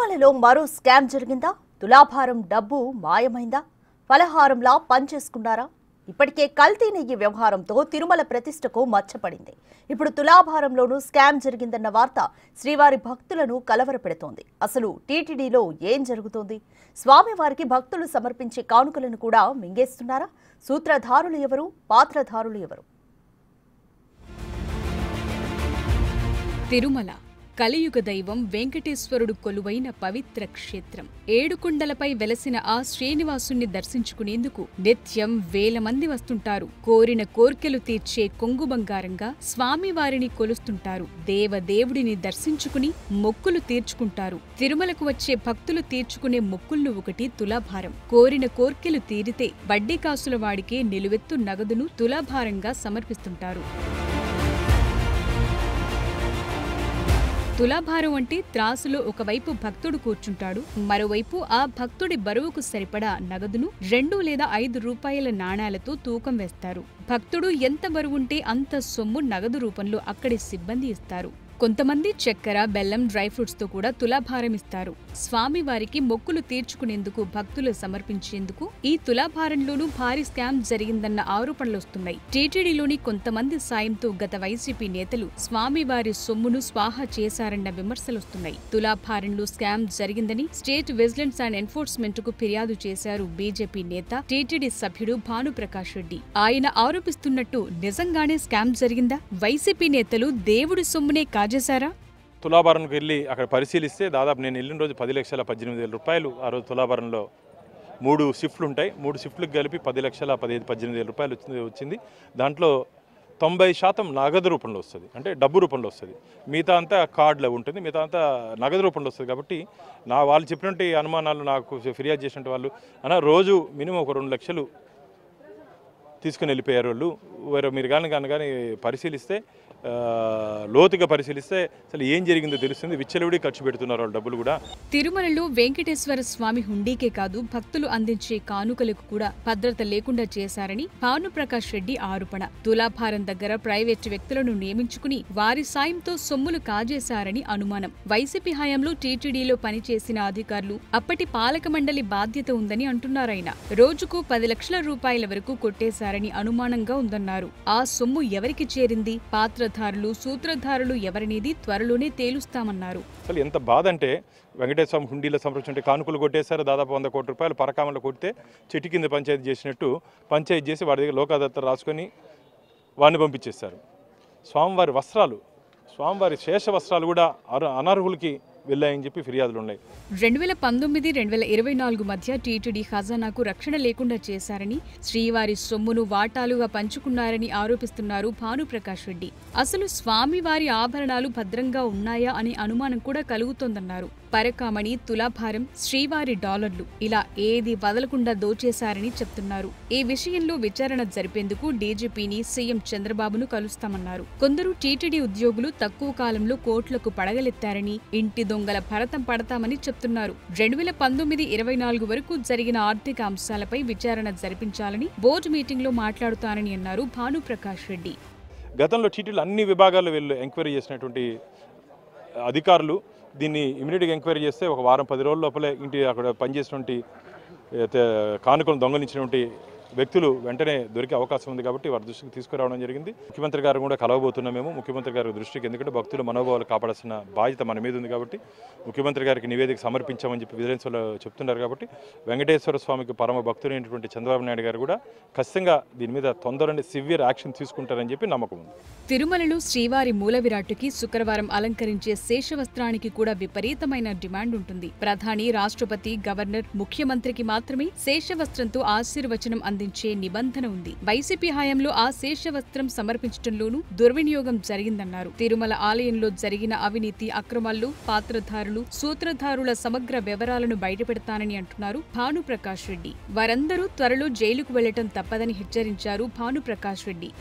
తిరుమలలో మరో స్కామ్ జరిగిందా? తులాభారం డబ్బు మాయమైందా? ఫలహారంలా పనిచేసుకున్నారా? ఇప్పటికే కల్తీ నెయ్యి వ్యవహారంతో తిరుమల ప్రతిష్టకు మచ్చపడింది. ఇప్పుడు తులాభారంలోనూ స్కామ్ జరిగిందన్న వార్త శ్రీవారి భక్తులను కలవరపెడుతోంది. అసలు టీటీడీలో ఏం జరుగుతోంది? స్వామివారికి భక్తులు సమర్పించే కానుకలను కూడా మింగేస్తున్నారా? సూత్రధారులు ఎవరు? పాత్రధారులు ఎవరు? తిరుమల కలియుగ దైవం వెంకటేశ్వరుడు కొలువైన పవిత్ర క్షేత్రం. ఏడుకొండలపై వెలసిన ఆ శ్రీనివాసుణ్ణి దర్శించుకునేందుకు నిత్యం వేల మంది వస్తుంటారు. కోరిన కోర్కెలు తీర్చే కొంగు బంగారంగా స్వామివారిని కొలుస్తుంటారు. దేవదేవుడిని దర్శించుకుని మొక్కులు తీర్చుకుంటారు. తిరుమలకు వచ్చే భక్తులు తీర్చుకునే మొక్కుల్లో ఒకటి తులాభారం. కోరిన కోర్కెలు తీరితే వడ్డీ కాసుల వాడికే నిలువెత్తు నగదును తులాభారంగా సమర్పిస్తుంటారు. తులాభారం అంటే త్రాసులో ఒకవైపు భక్తుడు కూర్చుంటాడు, మరోవైపు ఆ భక్తుడి బరువుకు సరిపడా నగదును 2 లేదా 5 రూపాయల నాణాలతో తూకం వేస్తారు. భక్తుడు ఎంత బరువుంటే అంత సొమ్ము నగదు రూపంలో అక్కడి సిబ్బంది ఇస్తారు. కొంతమంది చక్కెర, బెల్లం, డ్రై ఫ్రూట్స్ తో కూడా తులాభారం ఇస్తారు. స్వామివారికి మొక్కులు తీర్చుకునేందుకు భక్తులు సమర్పించేందుకు ఈ తులాభారంలోనూ భారీ స్కామ్ జరిగిందన్న ఆరోపణలొస్తున్నాయి. టీటీడీలోని కొంతమంది సాయంతో గత వైసీపీ నేతలు స్వామివారి సొమ్మును స్వాహా చేశారన్న విమర్శలొస్తున్నాయి. తులాభారంలో స్కామ్ జరిగిందని స్టేట్ విజిలెన్స్ అండ్ ఎన్ఫోర్స్మెంట్ కు ఫిర్యాదు చేశారు బీజేపీ నేత, టీటీడీ సభ్యుడు భానుప్రకాష్ రెడ్డి. ఆయన ఆరోపిస్తున్నట్టు నిజంగానే స్కామ్ జరిగిందా? వైసీపీ నేతలు దేవుడి సొమ్మునే కాజేశారా? తులాభారంకి వెళ్ళి అక్కడ పరిశీలిస్తే దాదాపు నేను వెళ్ళిన రోజు 10,18,000 రూపాయలు ఆ రోజు తులాభారంలో 3 షిఫ్ట్లు ఉంటాయి. 3 షిఫ్ట్లకు కలిపి 10,15,000-18,000 రూపాయలు వచ్చింది. దాంట్లో 90% నగదు రూపంలో వస్తుంది, అంటే డబ్బు రూపంలో వస్తుంది. మిగతా అంతా కార్డులో ఉంటుంది, మిగతా అంతా నగదు రూపంలో వస్తుంది. కాబట్టి వాళ్ళు చెప్పినట్టు అనుమానాలు నాకు ఫిర్యాదు చేసినట్టు వాళ్ళు రోజు మినిమం ఒక 2 లక్షలు తీసుకుని వెళ్ళిపోయారు వాళ్ళు. మీరు కానీ పరిశీలిస్తే, లోతుగా పరిశీలిస్తే అసలు ఏం జరిగిందో తెలుస్తుంది. విచ్చలవిడి ఖర్చు పెడుతున్నారు వాళ్ళు డబ్బులు కూడా. తిరుమలలో వెంకటేశ్వర స్వామి హుండీకే కాదు, భక్తులు అందించే కానుకలకు కూడా భద్రత లేకుండా చేశారని భానుప్రకాష్ రెడ్డి ఆరోపణ. తులాభారం దగ్గర ప్రైవేటు వ్యక్తులను నియమించుకుని వారి సాయంతో సొమ్ములు కాజేశారని అనుమానం. వైసీపీ హయాంలో టీటీడీలో పనిచేసిన అధికారులు అప్పటి పాలక మండలి బాధ్యత ఉందని అంటున్నారాయన. రోజుకు 10 లక్షల రూపాయల వరకు కొట్టేశారని అనుమానంగా ఉందన్నారు. ఆ సొమ్ము ఎవరికి చేరింది? పాత్రధారులు, సూత్రధారులు ఎవరనేది త్వరలోనే తేలుస్తామన్నారు. అసలు ఎంత బాధ అంటే, వెంకటేశ్వర హుండీలో సంరక్షణ కానుకలు కొట్టేశారు. దాదాపు 100 కోట్ల రూపాయలు పరకామలో కొడితే చెట్టు కింద పంచాయతీ చేసినట్టు పంచాయతీ చేసి వాడి దగ్గర లోకాదత్త రాసుకొని వాడిని పంపించేశారు. స్వామివారి శేష వస్త్రాలు కూడా అనర్హులకి వెళ్ళాయని చెప్పి ఫిర్యాదులు ఉన్నాయి. 2019-2024 మధ్య టీటీడీ ఖజానాకు రక్షణ లేకుండా చేశారని, శ్రీవారి సొమ్మును వాటాలుగా పంచుకున్నారని ఆరోపిస్తున్నారు భానుప్రకాష్ రెడ్డి. అసలు స్వామివారి ఆభరణాలు భద్రంగా ఉన్నాయా అనే అనుమానం కూడా కలుగుతోందన్నారు. పరకామణి, తులాభారం, శ్రీవారి డాలర్లు ఇలా ఏది వదలకుండా దోచేశారని చెప్తున్నారు. ఈ విషయంలో విచారణ జరిపేందుకు డీజీపీని, సీఎం చంద్రబాబును కలుస్తామన్నారు. కొందరు టీటీడీ ఉద్యోగులు తక్కువ కాలంలో కోట్లకు పడగలెత్తారని, ఇంటి దొంగల భరతం పడతామని చెప్తున్నారు. 2019-24 వరకు జరిగిన ఆర్థిక అంశాలపై విచారణ జరిపించాలని బోర్డు మీటింగ్లో మాట్లాడుతానని అన్నారు భానుప్రకాష్ రెడ్డి. గతంలో టీటీడీలో అన్ని విభాగాల్లో వీళ్ళు ఎంక్వైరీ చేసినటువంటి అధికారులు దీన్ని ఇమీడియట్గా ఎంక్వైరీ చేస్తే ఒక వారం 10 రోజుల లోపలే అక్కడ పనిచేసినటువంటి కానుకలను దొంగలించినటువంటి వ్యక్తులు వెంటనే దొరికే అవకాశం ఉంది. కాబట్టి వారి దృష్టికి తీసుకురావడం జరిగింది. ముఖ్యమంత్రి గారు కూడా కలవబోతున్నాం మేము ముఖ్యమంత్రి గారి దృష్టికి. ఎందుకంటే భక్తుల మనోభావాలు కాపాడాల్సిన బాధ్యత మన మీద ఉంది. కాబట్టి ముఖ్యమంత్రి గారికి నివేదిక సమర్పించామని చెప్పి విజిలెన్స్లో చెప్తున్నారు. కాబట్టి వెంకటేశ్వర స్వామికి పరమ భక్తులైనటువంటి చంద్రబాబు నాయుడు గారు కూడా ఖచ్చితంగా దీని మీద తొందరనే సివియర్ యాక్షన్ తీసుకుంటారని చెప్పి నమ్మకం ఉంది. తిరుమలలో శ్రీవారి మూల విరాట్టుకి శుక్రవారం అలంకరించే శేషవస్త్రానికి కూడా విపరీతమైన డిమాండ్ ఉంటుంది. ప్రధాని, రాష్ట్రపతి, గవర్నర్, ముఖ్యమంత్రికి మాత్రమే శేషవస్త్రంతో ఆశీర్వచనం అందించే నిబంధన ఉంది. వైసీపీ హయాంలో ఆ శేషవస్త్రం సమర్పించడంలోనూ దుర్వినియోగం జరిగిందన్నారు. తిరుమల ఆలయంలో జరిగిన అవినీతి, అక్రమాల్లో పాత్రధారులు, సూత్రధారుల సమగ్ర వివరాలను బయటపెడతానని అంటున్నారు భానుప్రకాష్ రెడ్డి. వారందరూ త్వరలో జైలుకు వెళ్లటం తప్పదని హెచ్చరించారు భానుప్రకాష్ రెడ్డి.